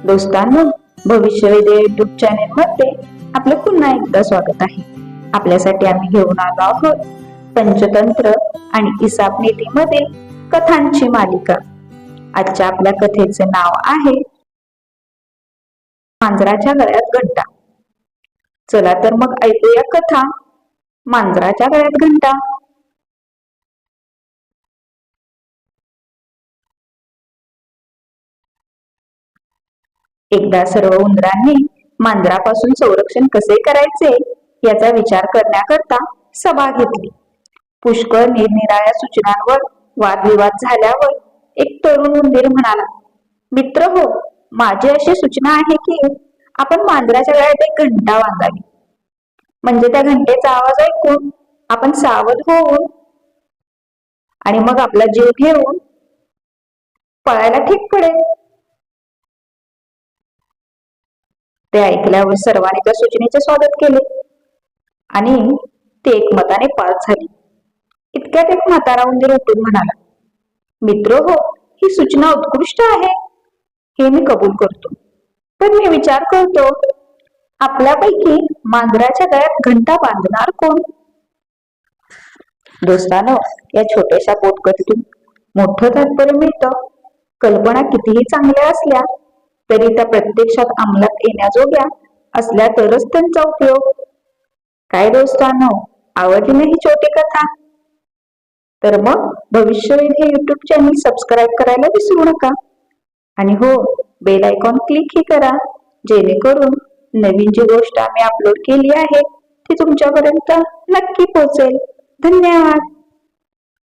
दोस्तांनो, भविष्यवेधी YouTube channel मध्ये आपलं पुन्हा एकदा स्वागत आहे. आपल्यासाठी आम्ही घेऊन आलो आहोत पंचतंत्र आणि इसाप नीतीमधील कथांची मालिका. आजच्या आपल्या कथेचे नाव आहे मांजराच्या गळ्यात घंटा. चला तर मग ऐकूया कथा मांजराच्या गळ्यात घंटा. एकदा सर्व उंदरांनी मांजरापासून संरक्षण कसे करायचे याचा विचार करण्याकरता सभा घेतली. पुष्कळ निरनिराळ्या सूचनांवर वादविवाद झाल्यावर एक तरुण उंदीर म्हणाला, मित्र हो, माझी अशी सूचना आहे की आपण मांजराच्या गळ्यात एक घंटा बांधावी. म्हणजे त्या घंटेचा आवाज ऐकून आपण सावध होऊन आणि मग आपला जीव घेऊन पळायला ठीक पडेल. ते ऐकल्यावर सर्वांनी त्या सूचनेचे स्वागत केले आणि ते एकमताने पास झाली. इतक्यात एक म्हातारा उंदीर उठून म्हणाला, मित्र हो, ही सूचना उत्कृष्ट आहे, हे मी कबूल करतो. पण मी विचार करतो, आपल्यापैकी मांजराच्या गळ्यात घंटा बांधणार कोण? दोस्तांनो, या छोट्याशा पोटकथेतून मोठं तात्पर्य मिळतं. कल्पना कितीही चांगल्या असल्या तरी त्या प्रत्यक्षात अंमलात येण्याजोग्या असल्या तरच त्यांचा उपयोग. काय दोस्तांनो, आवडली नाही छोटी कथा? तर मग भविष्यवेधी हे युट्यूब चॅनल सबस्क्राईब करायला विसरू नका. आणि हो, बेल आयकॉन क्लिक ही करा, जेणेकरून नवीन जी गोष्ट आम्ही अपलोड केली आहे ती तुमच्यापर्यंत नक्की पोहोचेल. धन्यवाद.